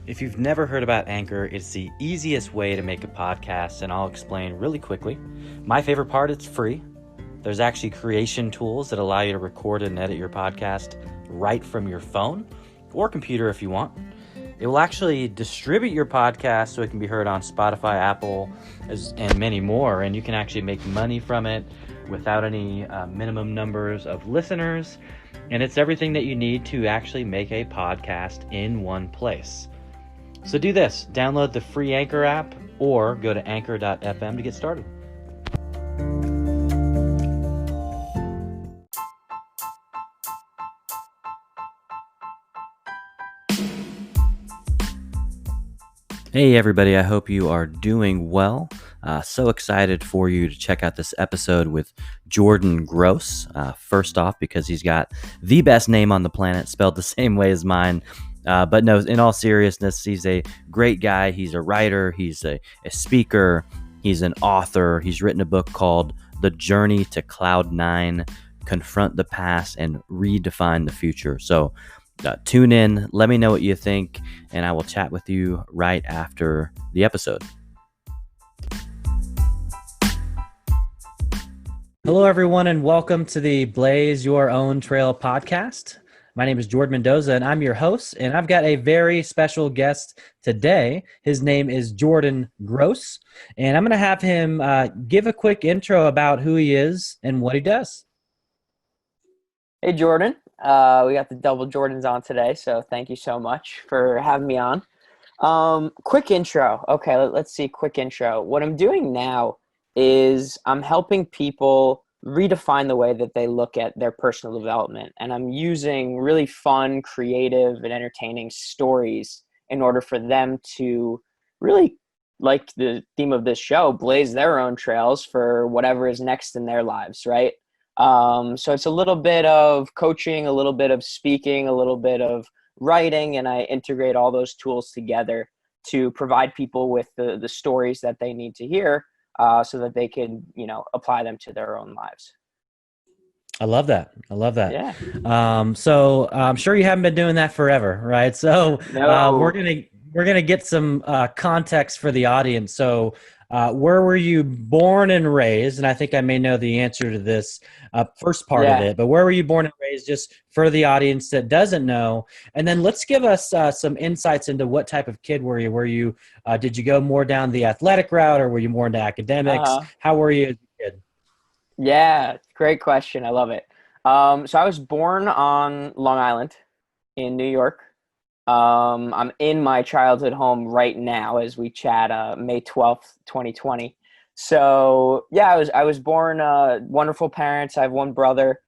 If you've never heard about Anchor, it's the easiest way to make a podcast, and I'll explain really quickly. My favorite part, it's free. There's actually creation tools that allow you to record and edit your podcast right from your phone or computer if you want. It will actually distribute your podcast so it can be heard on Spotify, Apple, and many more, and you can actually make money from it without any minimum numbers of listeners, and it's everything that you need to actually make a podcast in one place. So do this, download the free Anchor app or go to anchor.fm to get started. Hey everybody, I hope you are doing well. So excited for you to check out this episode with Jordan Gross. First off, because he's got the best name on the planet, spelled the same way as mine. But no, in all seriousness, he's a great guy. He's a writer, he's a speaker, he's an author. He's written a book called The Journey to Cloud 9, Confront the Past and Redefine the Future. So tune in, let me know what you think, and I will chat with you right after the episode. Hello, everyone, and welcome to the Blaze Your Own Trail podcast. My name is Jordan Mendoza, and I'm your host, and I've got a very special guest today. His name is Jordan Gross, and I'm going to have him give a quick intro about who he is and what he does. Hey, Jordan. We got the double Jordans on today, so thank you so much for having me on. Quick intro. Okay, let's see. Quick intro. What I'm doing now is I'm helping people redefine the way that they look at their personal development. And I'm using really fun, creative, and entertaining stories in order for them to really, like the theme of this show, blaze their own trails for whatever is next in their lives, right? So it's a little bit of coaching, a little bit of speaking, a little bit of writing, and I integrate all those tools together to provide people with the stories that they need to hear so that they can, apply them to their own lives. I love that. Yeah. So I'm sure you haven't been doing that forever, right? So No. we're gonna get some context for the audience. So where were you born and raised? And I think I may know the answer to this first part of it, but where were you born and raised, just for the audience that doesn't know? And then let's give us some insights into what type of kid were you? Did you go more down the athletic route, or were you more into academics? How were you as a kid? Yeah, great question. I love it. So I was born on Long Island in New York. I'm in my childhood home right now as we chat, May 12th, 2020. So yeah, I was born, wonderful parents. I have one brother.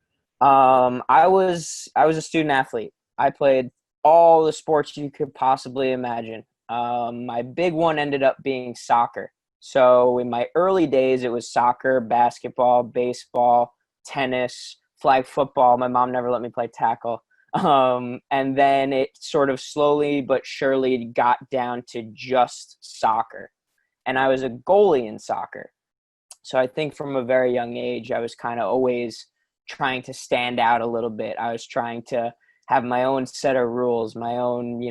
I was a student athlete. I played all the sports you could possibly imagine. My big one ended up being soccer. So in my early days, it was soccer, basketball, baseball, tennis, flag football. My mom never let me play tackle. And then it sort of slowly but surely got down to just soccer. And I was a goalie in soccer. So I think from a very young age, I was kind of always trying to stand out a little bit. I was trying to have my own set of rules, my own,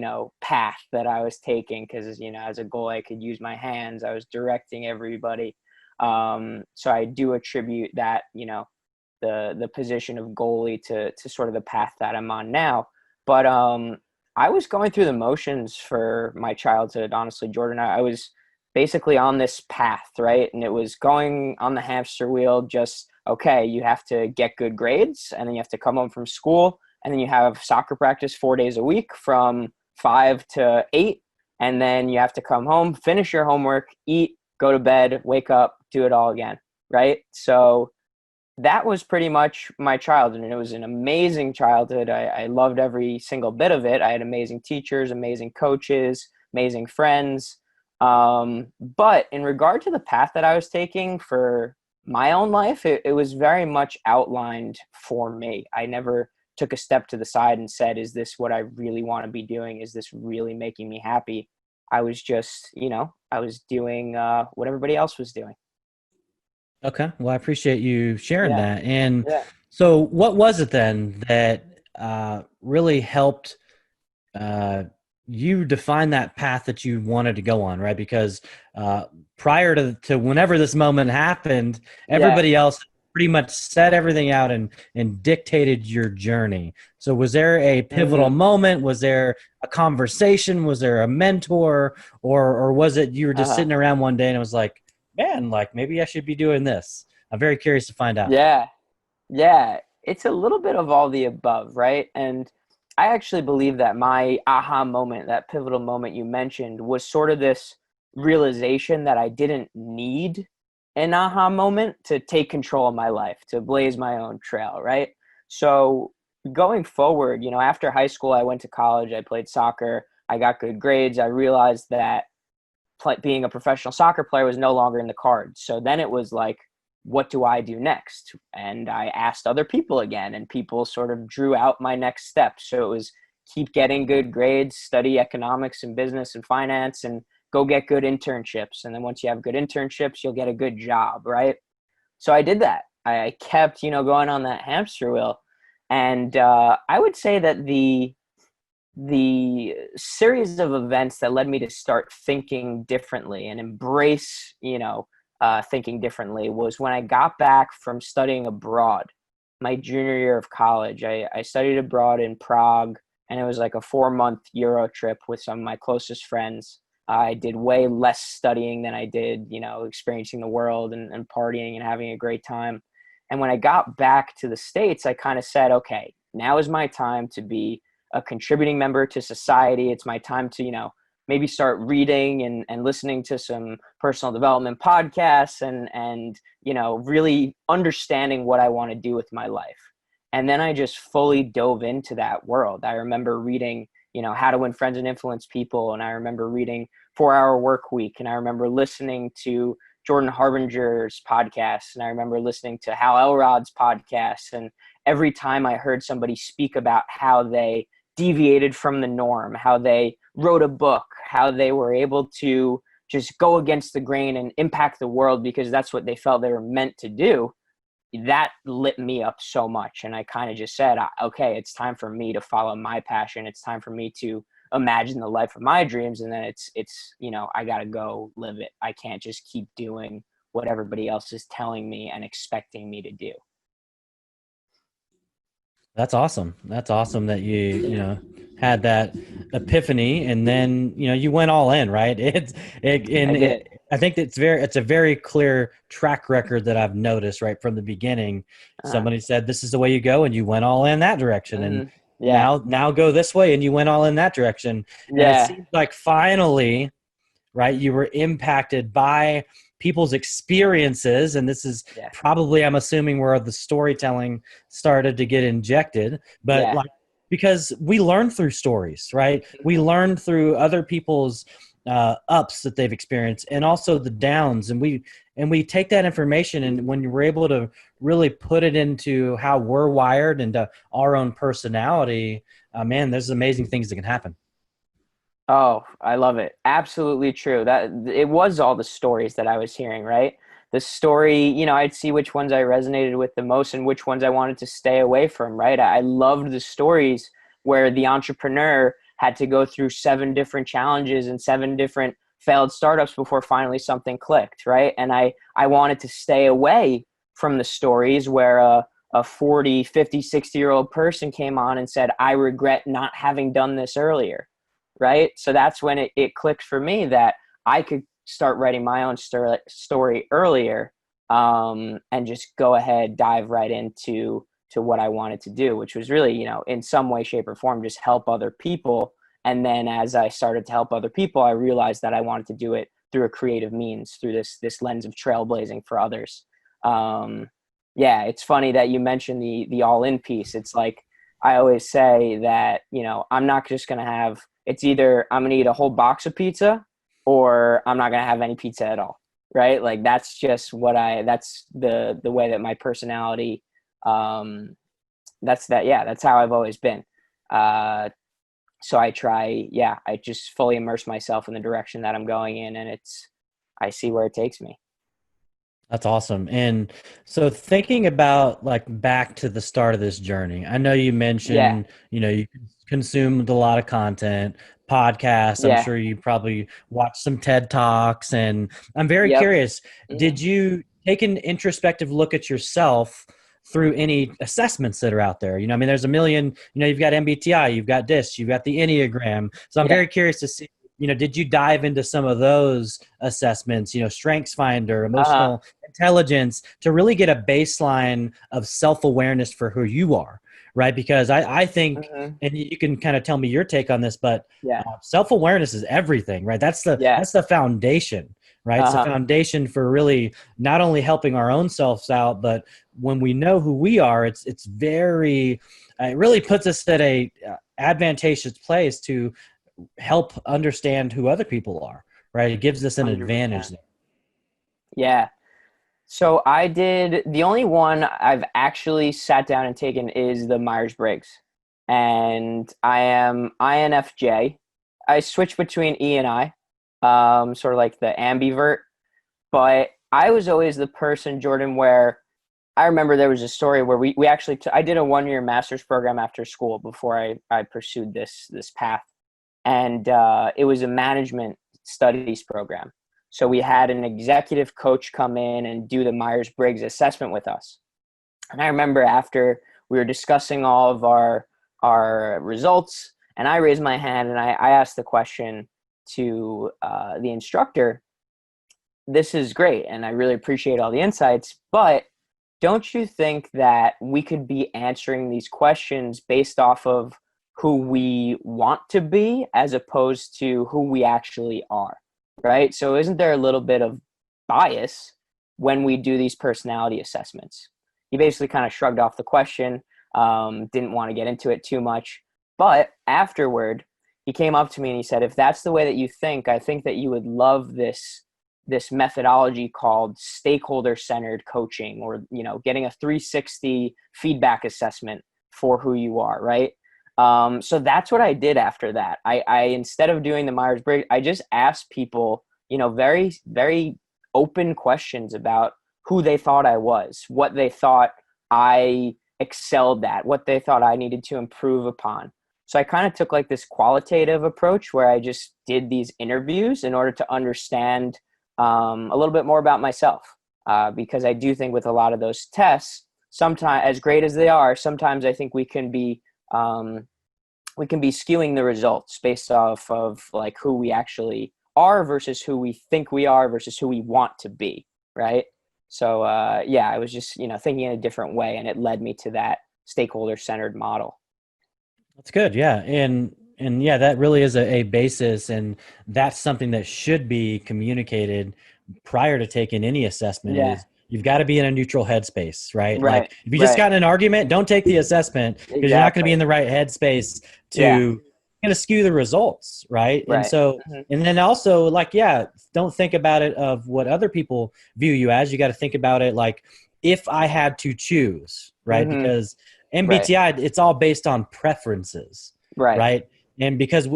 path that I was taking. Cause as a goalie, I could use my hands. I was directing everybody. So I do attribute that, the position of goalie to sort of the path that I'm on now. But I was going through the motions for my childhood, honestly, Jordan. I was basically on this path, right? And it was going on the hamster wheel, just, okay, you have to get good grades, and then you have to come home from school, and then you have soccer practice 4 days a week from 5 to 8, and then you have to come home, finish your homework, eat, go to bed, wake up, do it all again, right? So that was pretty much my childhood, and it was an amazing childhood. I loved every single bit of it. I had amazing teachers, amazing coaches, amazing friends. But in regard to the path that I was taking for my own life, it was very much outlined for me. I never took a step to the side and said, is this what I really want to be doing? Is this really making me happy? I was just, I was doing what everybody else was doing. Okay. Well, I appreciate you sharing Yeah. that. And Yeah. so what was it then that really helped you defined that path that you wanted to go on, right? Because uh, prior to whenever this moment happened, Yeah. everybody else pretty much set everything out and dictated your journey. So was there a pivotal Mm-hmm. moment? Was there a conversation? Was there a mentor? Or was it you were just Uh-huh. sitting around one day and it was like, man, like maybe I should be doing this? I'm very curious to find out. Yeah. Yeah, it's a little bit of all the above, right? And I actually believe that my aha moment, that pivotal moment you mentioned, was sort of this realization that I didn't need an aha moment to take control of my life, to blaze my own trail, right? So going forward, after high school, I went to college, I played soccer, I got good grades. I realized that being a professional soccer player was no longer in the cards. So then it was like, what do I do next? And I asked other people again, and people sort of drew out my next steps. So it was keep getting good grades, study economics and business and finance, and go get good internships. And then once you have good internships, you'll get a good job, right? So I did that. I kept, going on that hamster wheel. And I would say that the series of events that led me to start thinking differently and embrace, thinking differently was when I got back from studying abroad my junior year of college. I studied abroad in Prague, and it was like a 4-month Euro trip with some of my closest friends. I did way less studying than I did, experiencing the world and partying and having a great time. And when I got back to the States, I kind of said, okay, now is my time to be a contributing member to society. It's my time to, maybe start reading and listening to some personal development podcasts and really understanding what I want to do with my life. And then I just fully dove into that world. I remember reading, How to Win Friends and Influence People. And I remember reading 4 Hour Work Week. And I remember listening to Jordan Harbinger's podcast. And I remember listening to Hal Elrod's podcast. And every time I heard somebody speak about how they deviated from the norm, how they wrote a book, how they were able to just go against the grain and impact the world because that's what they felt they were meant to do, that lit me up so much. And I kind of just said, okay, it's time for me to follow my passion. It's time for me to imagine the life of my dreams. And then it's I got to go live it. I can't just keep doing what everybody else is telling me and expecting me to do. That's awesome. That's awesome that had that epiphany and then you went all in, right? I did. I think it's a very clear track record that I've noticed right from the beginning. uh Somebody said this is the way you go and you went all in that direction, and hmm Yeah. now go this way and you went all in that direction. And it Yeah. seems like finally, right, you were impacted by people's experiences, and this is Yeah. probably, I'm assuming, where the storytelling started to get injected. But Yeah. like, because we learn through stories, right? We Mhm. learn through other people's ups that they've experienced, and also the downs, and we take that information, and when we're able to really put it into how we're wired into our own personality, man, there's amazing things that can happen. Oh, I love it. Absolutely true. That it was all the stories that I was hearing, right? The story, I'd see which ones I resonated with the most and which ones I wanted to stay away from, right? I loved the stories where the entrepreneur had to go through 7 different challenges and 7 different failed startups before finally something clicked, right? And I wanted to stay away from the stories where a 40, 50, 60-year-old person came on and said, I regret not having done this earlier, right? So that's when it clicked for me that I could start writing my own story earlier, and just go ahead, dive right into what I wanted to do, which was really, in some way, shape, or form, just help other people. And then as I started to help other people, I realized that I wanted to do it through a creative means, through this lens of trailblazing for others. Yeah, it's funny that you mentioned the all in piece. It's like I always say that, I'm not just going to have, it's either I'm going to eat a whole box of pizza or I'm not going to have any pizza at all. Right. Like that's just that's the way that my personality, that's how I've always been. Uh, so I just fully immerse myself in the direction that I'm going in, and I see where it takes me. That's awesome. And so thinking about like back to the start of this journey, I know you Yeah. mentioned, you consumed a lot of content, podcasts. I'm Yeah. sure you probably watched some TED Talks. And I'm very Yep. curious, Mhm. did you take an introspective look at yourself through any assessments that are out there? I mean, there's a million, you've got MBTI, you've got DISC, you've got the Enneagram. So I'm Yeah. very curious to see, did you dive into some of those assessments, Strengths Finder, Uh-huh. emotional intelligence, to really get a baseline of self-awareness for who you are, right? Because I think, Mhm. and you can kind of tell me your take on this, but Yeah. self-awareness is everything, right? Yeah. That's the foundation, right? It's the Uh-huh. foundation for really not only helping our own selves out, but when we know who we are, it's very, it really puts us at a advantageous place to help understand who other people are, right? It gives us an advantage 100%. there. Yeah. So I did the only one I've actually sat down and taken is the Myers-Briggs. And I am INFJ. I switch between E and I, sort of like the ambivert. But I was always the person, Jordan, where I remember there was a story where we actually I did a 1-year master's program after school before I pursued this path. And it was a management studies program. So we had an executive coach come in and do the Myers-Briggs assessment with us. And I remember after we were discussing all of our results, and I raised my hand and I asked the question to the instructor, this is great and I really appreciate all the insights, but don't you think that we could be answering these questions based off of who we want to be as opposed to who we actually are, right? So isn't there a little bit of bias when we do these personality assessments? He basically kind of shrugged off the question, didn't want to get into it too much. But afterward, he came up to me and he said, if that's the way that you think, I think that you would love this methodology called stakeholder centered coaching, or getting a 360 feedback assessment for who you are, right? So that's what I did after that. I instead of doing the Myers-Briggs, I just asked people very very open questions about who they thought I was, what they thought I excelled at, what they thought I needed to improve upon. So I kind of took like this qualitative approach where I just did these interviews in order to understand a little bit more about myself, because I do think with a lot of those tests, sometimes as great as they are, sometimes I think we can be skewing the results based off of like who we actually are versus who we think we are versus who we want to be, right? So yeah, I was just thinking in a different way, and it led me to that stakeholder centered model. That's good. Yeah. And yeah, that really is a basis. And that's something that should be communicated prior to taking any assessment Yeah. is you've got to be in a neutral headspace, right? Like Right. if you just Right. got in an argument, don't take the assessment because you're not going to be Exactly. in the right headspace Yeah. to going to skew the results. Right. And Right. so, Hmm. and then also like, yeah, don't think about it of what other people view you as. You got to think about it like if I had to choose, right? Hmm. Because Right. MBTI, it's all based on preferences, Right. right? And because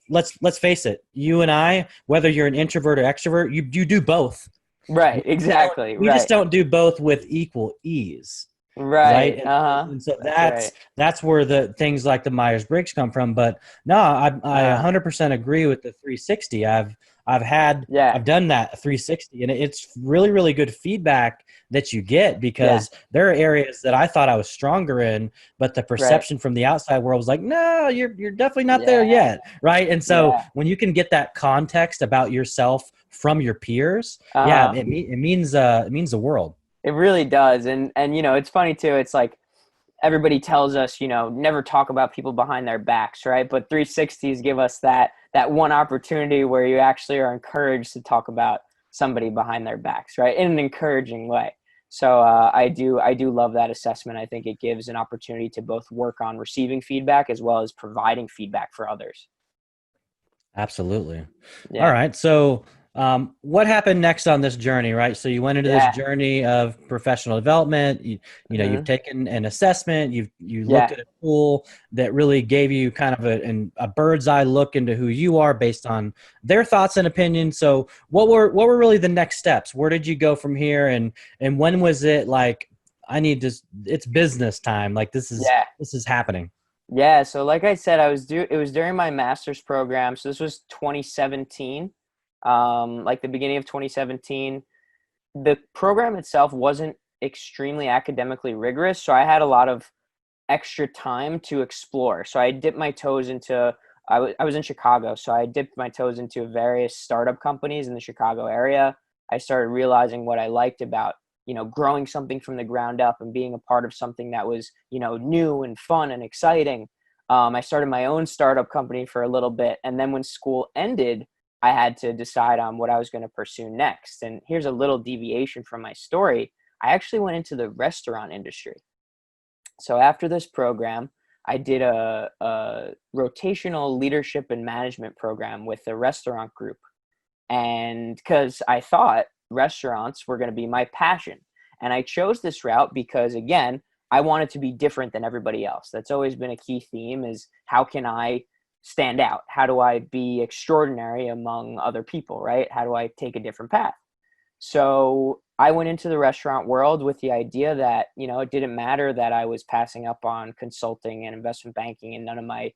let's face it, you and I, whether you're an introvert or extrovert, you do both. Right. We Exactly. we just Right. don't do both with equal ease, right? Right. Uh-huh. And so That's right. that's where the things like the Myers Briggs come from. But no, I Uh 100% agree with the 360. yeah. I've done that 360, and it's really really good feedback that you get Yeah. because there are areas that I thought I was stronger in, but the Right. perception from the outside world was like, no, you're definitely not there Yeah. yet, right? And so Yeah. when you can get that context about yourself from your peers, yeah, Uh-huh. it means the world. It really does. And it's funny too. It's like everybody tells us, never talk about people behind their backs, right? But 360s give us that one opportunity where you actually are encouraged to talk about somebody behind their backs, right? In an encouraging way. So I do love that assessment. I think it gives an opportunity to both work on receiving feedback as well as providing feedback for others. Absolutely. All Yeah. right. So, what happened next on this journey, right? So you went into this Yeah. journey of professional development. You've Hmm. taken an assessment. You looked Yeah. at a tool that really gave you kind of a bird's eye look into who you are based on their thoughts and opinions. So, what were really the next steps? Where did you go from here? And when was it like I need to? It's business time. Like Yeah. this is happening. Yeah, so like I said, it was during my master's program. So this was 2017, like the beginning of 2017. The program itself wasn't extremely academically rigorous, so I had a lot of extra time to explore. So I dipped my toes into I was in Chicago, so I dipped my toes into various startup companies in the Chicago area. I started realizing what I liked about, growing something from the ground up and being a part of something that was, new and fun and exciting. I started my own startup company for a little bit, and then when school ended, I had to decide on what I was going to pursue next. And here's a little deviation from my story. I actually went into the restaurant industry. So after this program, I did a rotational leadership and management program with the restaurant group. And because I thought restaurants were going to be my passion. And I chose this route because, again, I wanted to be different than everybody else. That's always been a key theme, is how can I stand out? How do I be extraordinary among other people, right? How do I take a different path? So I went into the restaurant world with the idea that, it didn't matter that I was passing up on consulting and investment banking and none of my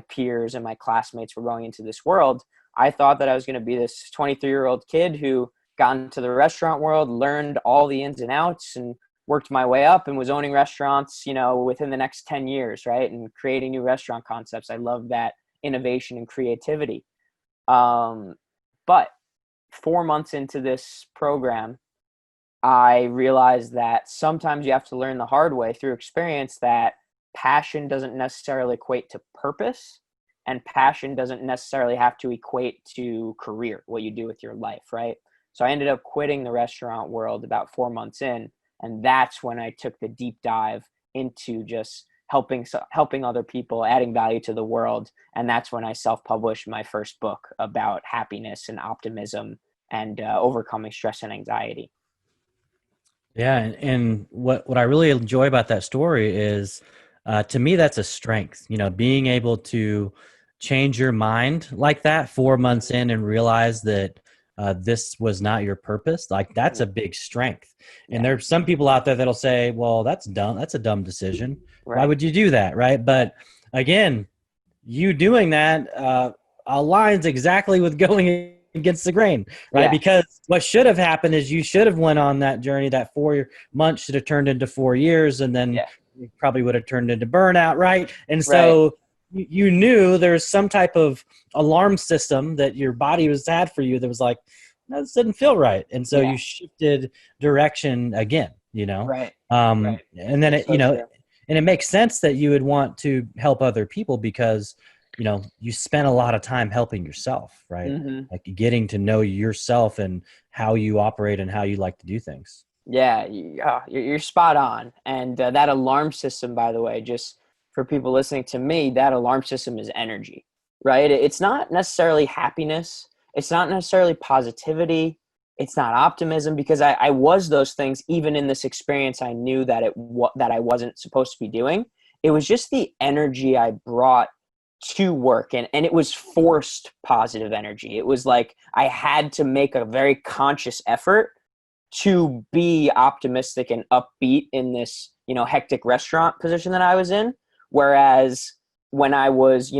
peers and my classmates were going into this world. I thought that I was going to be this 23-year-old kid who got into the restaurant world, learned all the ins and outs, and worked my way up and was owning restaurants, within the next 10 years, right? And creating new restaurant concepts. I love that innovation and creativity. But 4 months into this program, I realized that sometimes you have to learn the hard way through experience that passion doesn't necessarily equate to purpose, and passion doesn't necessarily have to equate to career, what you do with your life, right? So I ended up quitting the restaurant world about 4 months in, and that's when I took the deep dive into just helping other people, adding value to the world. And that's when I self-published my first book about happiness and optimism and overcoming stress and anxiety. Yeah, and what I really enjoy about that story is, to me, that's a strength. Being able to change your mind like that 4 months in and realize that this was not your purpose. Like, that's a big strength. And Yeah. there's some people out there that'll say, "Well, that's dumb. That's a dumb decision. Why Right. would you do that?" Right? But again, you doing that aligns exactly with going against the grain, right? Yeah. Because what should have happened is you should have went on that journey. That 4 months should have turned into 4 years, and then Yeah. you probably would have turned into burnout, right? And Right. so you knew there's some type of alarm system that your body was had for you that was like, no, this didn't feel right, and so Yeah. you shifted direction again. Right. Right. And then So true. and it makes sense that you would want to help other people because you spend a lot of time helping yourself, right? Hmm. Like getting to know yourself and how you operate and how you like to do things. Yeah, you're spot on. And that alarm system, by the way, just for people listening to me, that alarm system is energy, right? It's not necessarily happiness. It's not necessarily positivity. It's not optimism, because I was those things even in this experience. I knew that that I wasn't supposed to be doing. It was just the energy I brought to work, and it was forced positive energy. It was like I had to make a very conscious effort to be optimistic and upbeat in this, hectic restaurant position that I was in. Whereas when I was,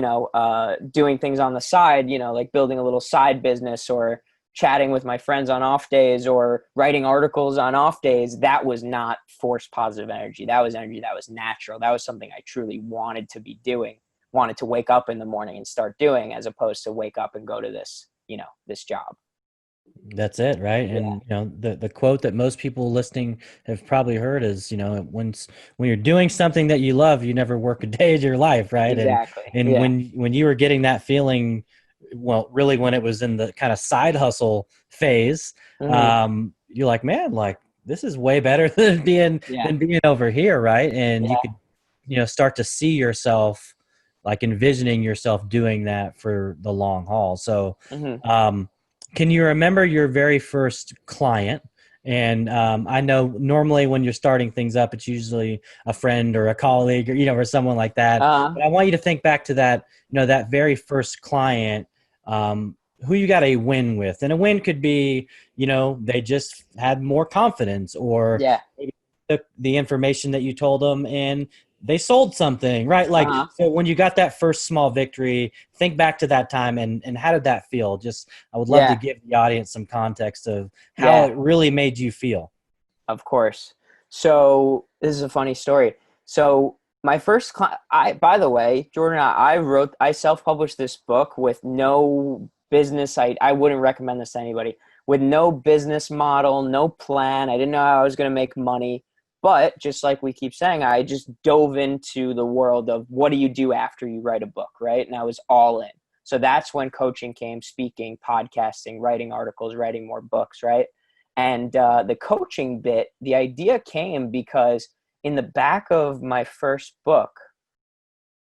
doing things on the side, like building a little side business or chatting with my friends on off days or writing articles on off days, that was not forced positive energy. That was energy that was natural. That was something I truly wanted to be doing, wanted to wake up in the morning and start doing, as opposed to wake up and go to this, this job. That's it, right? Yeah, And the quote that most people listening have probably heard is, when you're doing something that you love, you never work a day of your life, right? exactly. And Yeah. when you were getting that feeling, well, really when it was in the kind of side hustle phase, Hmm. you're like, man, like this is way better Yeah. than being over here, right? And you Yeah. could, start to see yourself, like envisioning yourself doing that for the long haul. So, Hmm. um, can you remember your very first client? And I know normally when you're starting things up, it's usually a friend or a colleague or or someone like that. Uh, But I want you to think back to that, that very first client, who you got a win with, and a win could be, they just had more confidence, or yeah. maybe took the information that you told them and they sold something, right? Like, Uh-huh. so when you got that first small victory, think back to that time and how did that feel? Just, I would love to Yeah. give the audience some context of how Yeah. it really made you feel. Of course. So this is a funny story. So my first, by the way, Jordan, I self-published this book with no business. I wouldn't recommend this to anybody. With no business model, no plan. I didn't know how I was going to make money. But just like we keep saying, I just dove into the world of what do you do after you write a book, right? And I was all in. So that's when coaching came, speaking, podcasting, writing articles, writing more books, right? And the coaching bit, the idea came because in the back of my first book,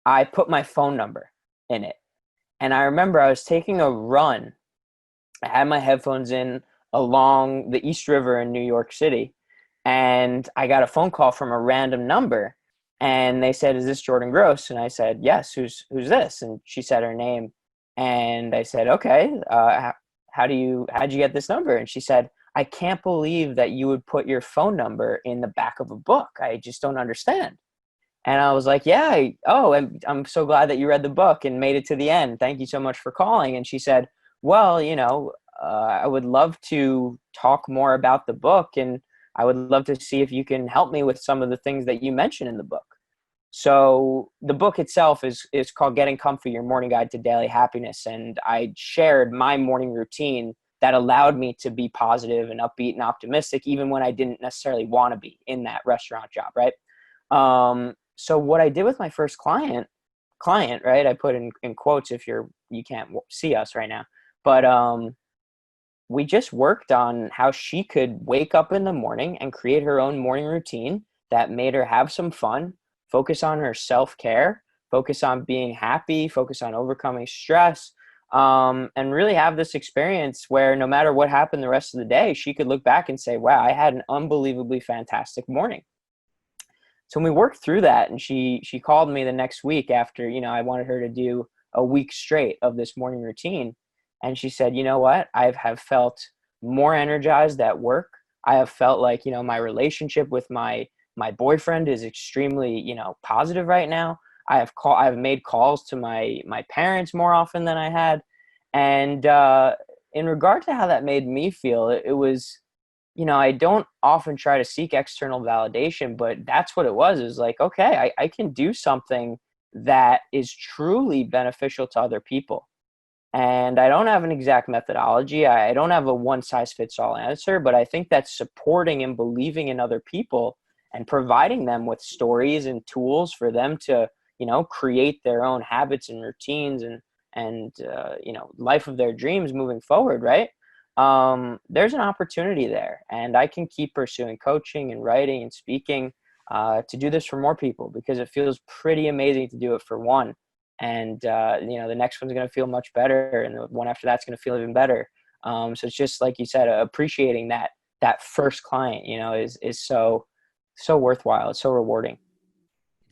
I put my phone number in it. And I remember I was taking a run. I had my headphones in along the East River in New York City. And I got a phone call from a random number. And they said, "Is this Jordan Gross?" And I said, "Yes, who's this?" And she said her name. And I said, "Okay, how'd you get this number?" And she said, "I can't believe that you would put your phone number in the back of a book. I just don't understand." And I was like, "Yeah, I'm so glad that you read the book and made it to the end. Thank you so much for calling." And she said, "Well, I would love to talk more about the book, and I would love to see if you can help me with some of the things that you mentioned in the book." So the book itself is called Getting Comfy, Your Morning Guide to Daily Happiness. And I shared my morning routine that allowed me to be positive and upbeat and optimistic, even when I didn't necessarily want to be in that restaurant job, right? So what I did with my first client, right? I put in quotes if you can't see us right now, but we just worked on how she could wake up in the morning and create her own morning routine that made her have some fun, focus on her self-care, focus on being happy, focus on overcoming stress, and really have this experience where no matter what happened the rest of the day, she could look back and say, "Wow, I had an unbelievably fantastic morning." So when we worked through that, and she called me the next week after, I wanted her to do a week straight of this morning routine. And she said, "You know what? I have felt more energized at work. I have felt like, my relationship with my boyfriend is extremely, positive right now. I've made calls to my parents more often than I had." And in regard to how that made me feel, it was, I don't often try to seek external validation, but that's what it was. It was like, okay, I can do something that is truly beneficial to other people. And I don't have an exact methodology. I don't have a one size fits all answer, but I think that supporting and believing in other people and providing them with stories and tools for them to, create their own habits and routines and life of their dreams moving forward, right? There's an opportunity there, and I can keep pursuing coaching and writing and speaking to do this for more people, because it feels pretty amazing to do it for one. And the next one's going to feel much better, and the one after that's going to feel even better. So it's just like you said, appreciating that first client, is so worthwhile. It's so rewarding.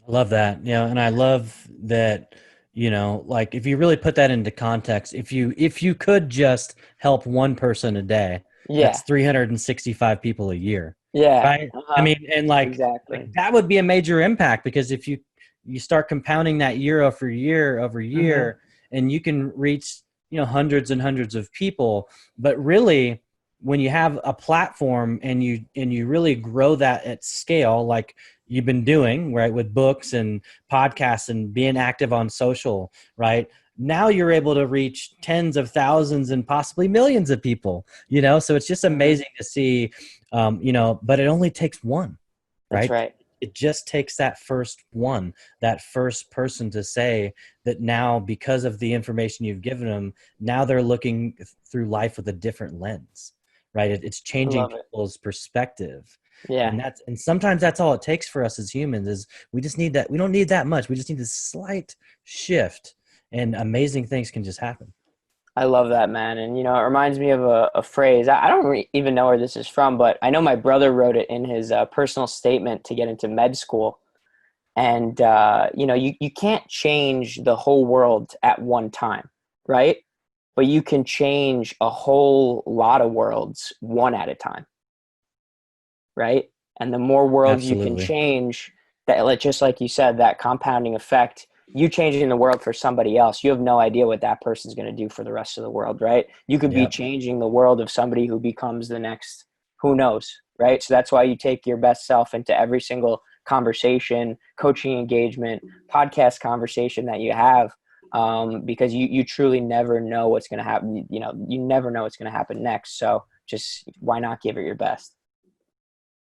I love that. And I love that, like if you really put that into context, if you could just help one person a day, Yeah, that's 365 people a year. yeah, Right? I mean, and like exactly. that would be a major impact, because if you start compounding that year over year over Hmm. year, and you can reach, hundreds and hundreds of people. But really, when you have a platform and you really grow that at scale, like you've been doing, right, with books and podcasts and being active on social, right? Now you're able to reach tens of thousands and possibly millions of people, so it's just Hmm. amazing to see, but it only takes one, That's right? right. It just takes that first one, that first person to say that now, because of the information you've given them, now they're looking through life with a different lens, right? It's I changing love it. people's perspective. Yeah, And sometimes that's all it takes for us as humans is we just need that. We don't need that much. We just need a slight shift, and amazing things can just happen. I love that, man. And, it reminds me of a phrase. I don't even know where this is from, but I know my brother wrote it in his personal statement to get into med school. And, you can't change the whole world at one time, right? But you can change a whole lot of worlds one at a time, right? And the more worlds you can Absolutely. change, that, like, just like you said, that compounding effect, you changing the world for somebody else, you have no idea what that person's going to do for the rest of the world, right? You could be Yep. changing the world of somebody who becomes the next, who knows, right? So that's why you take your best self into every single conversation, coaching engagement, podcast conversation that you have, because you truly never know what's going to happen. You know, you never know what's going to happen next. So just why not give it your best?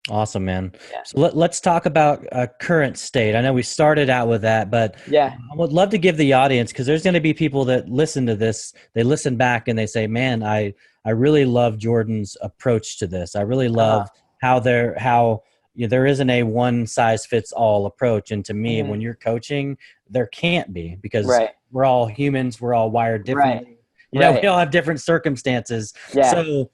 Awesome, man. Yeah. So let's talk about current state. I know we started out with that, but Yeah. I would love to give the audience, because there's going to be people that listen to this, they listen back and they say, man, I really love Jordan's approach to this. I really Uh-huh. love how there isn't a one size fits all approach. And to me, Mhm. when you're coaching, there can't be, because Right. we're all humans. We're all wired Right. differently. Right. We all have different circumstances. Yeah. So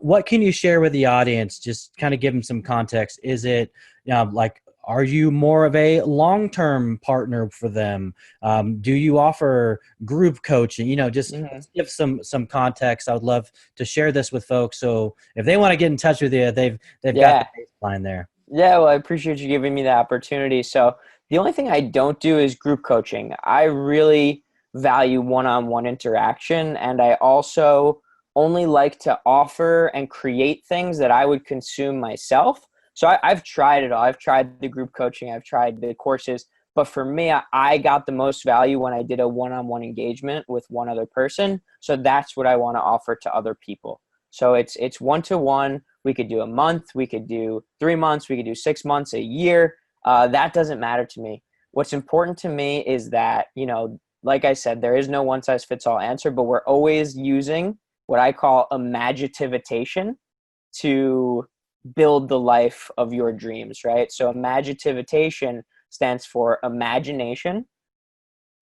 what can you share with the audience? Just kind of give them some context. Is it like, are you more of a long-term partner for them? Do you offer group coaching? Just Mhm. give some context. I would love to share this with folks. So if they want to get in touch with you, they've got Yeah. the baseline there. Yeah. Well, I appreciate you giving me the opportunity. So the only thing I don't do is group coaching. I really value one-on-one interaction, and I also only like to offer and create things that I would consume myself. So I've tried it all. I've tried the group coaching. I've tried the courses. But for me, I got the most value when I did a one-on-one engagement with one other person. So that's what I want to offer to other people. So it's one-to-one. We could do a month, we could do 3 months, we could do 6 months, a year. That doesn't matter to me. What's important to me is that, like I said, there is no one size fits all answer, but we're always using what I call imagitivitation to build the life of your dreams, right? So imagitivitation stands for imagination,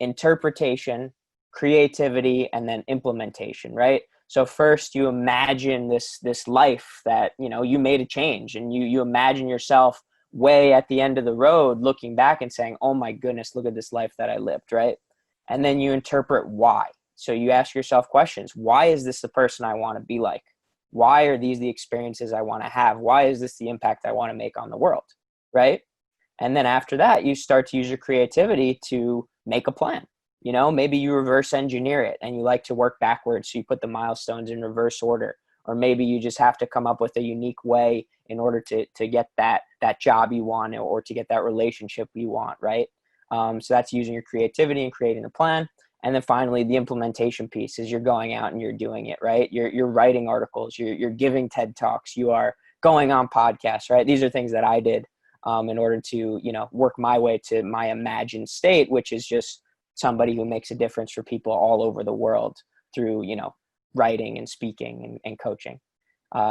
interpretation, creativity, and then implementation, right? So first you imagine this life that, you made a change, and you imagine yourself way at the end of the road looking back and saying, oh my goodness, look at this life that I lived, right? And then you interpret why. So you ask yourself questions. Why is this the person I want to be like? Why are these the experiences I want to have? Why is this the impact I want to make on the world, right? And then after that, you start to use your creativity to make a plan. Maybe you reverse engineer it and you like to work backwards. So you put the milestones in reverse order. Or maybe you just have to come up with a unique way in order to get that job you want, or to get that relationship you want, right? So that's using your creativity and creating a plan. And then finally, the implementation piece is you're going out and you're doing it, right? You're writing articles, you're giving TED Talks, you are going on podcasts, right? These are things that I did in order to, work my way to my imagined state, which is just somebody who makes a difference for people all over the world through, writing and speaking and coaching.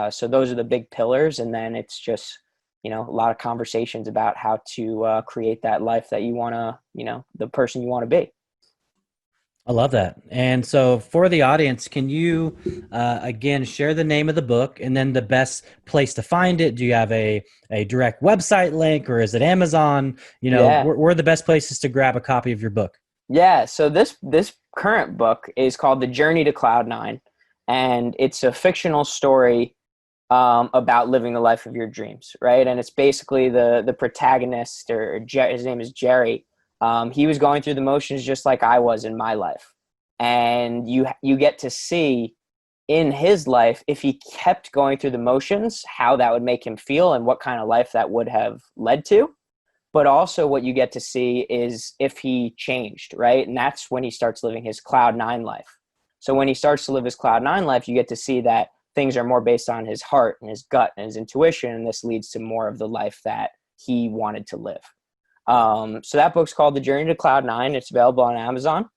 So those are the big pillars. And then it's just, a lot of conversations about how to create that life that you want to, the person you want to be. I love that. And so for the audience, can you again share the name of the book and then the best place to find it? Do you have a direct website link, or is it Amazon? Yeah. Where are the best places to grab a copy of your book? Yeah. So this current book is called The Journey to Cloud Nine, and it's a fictional story about living the life of your dreams, right? And it's basically the protagonist, or his name is Jerry. He was going through the motions just like I was in my life, and you get to see in his life, if he kept going through the motions, how that would make him feel and what kind of life that would have led to. But also what you get to see is if he changed, right? And that's when he starts living his cloud nine life. So when he starts to live his cloud nine life, you get to see that things are more based on his heart and his gut and his intuition. And this leads to more of the life that he wanted to live. So that book's called The Journey to Cloud Nine. It's available on Amazon.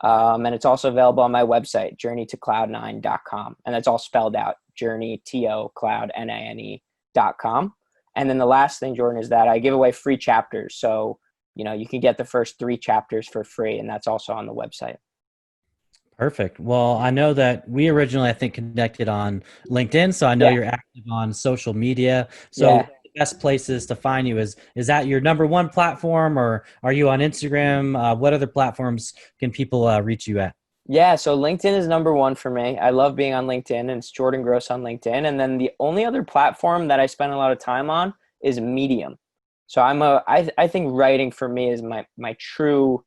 And it's also available on my website, journeytocloud9.com. And that's all spelled out, journey, T-O, cloud, N-A-N-E.com. And then the last thing, Jordan, is that I give away free chapters. So, you can get the first 3 chapters for free, and that's also on the website. Perfect. Well, I know that we originally, I think, connected on LinkedIn, so I know Yeah. you're active on social media. So Yeah. what are the best places to find you? Is that your number one platform, or are you on Instagram? What other platforms can people reach you at? Yeah. So LinkedIn is number one for me. I love being on LinkedIn, and it's Jordan Gross on LinkedIn. And then the only other platform that I spend a lot of time on is Medium. So I think writing for me is my true,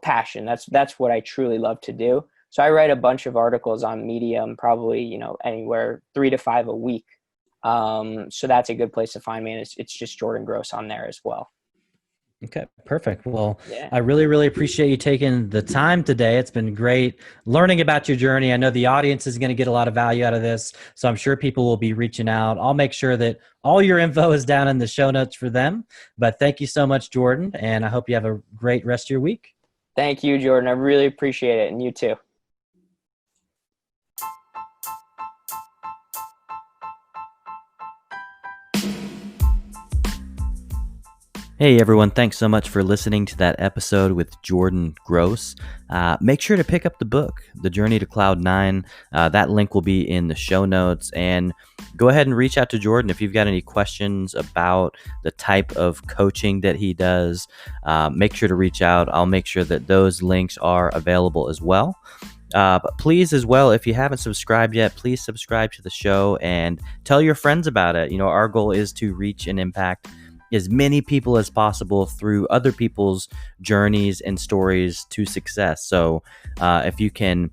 passion. That's what I truly love to do. So I write a bunch of articles on Medium, probably, anywhere 3 to 5 a week. So that's a good place to find me. And it's just Jordan Gross on there as well. Okay, perfect. Well, Yeah. I really, really appreciate you taking the time today. It's been great learning about your journey. I know the audience is going to get a lot of value out of this, so I'm sure people will be reaching out. I'll make sure that all your info is down in the show notes for them. But thank you so much, Jordan, and I hope you have a great rest of your week. Thank you, Jordan. I really appreciate it. And you too. Hey everyone, thanks so much for listening to that episode with Jordan Gross. Make sure to pick up the book, The Journey to Cloud 9. That link will be in the show notes. And go ahead and reach out to Jordan if you've got any questions about the type of coaching that he does. Make sure to reach out. I'll make sure that those links are available as well. But please, as well, if you haven't subscribed yet, please subscribe to the show and tell your friends about it. Our goal is to reach and impact as many people as possible through other people's journeys and stories to success. So if you can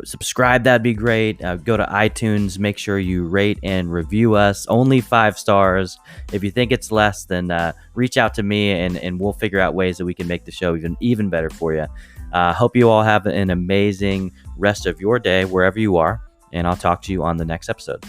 subscribe, that'd be great. Go to iTunes, make sure you rate and review us. Only 5 stars. If you think it's less, then reach out to me and we'll figure out ways that we can make the show even better for you. Hope you all have an amazing rest of your day wherever you are, and I'll talk to you on the next episode.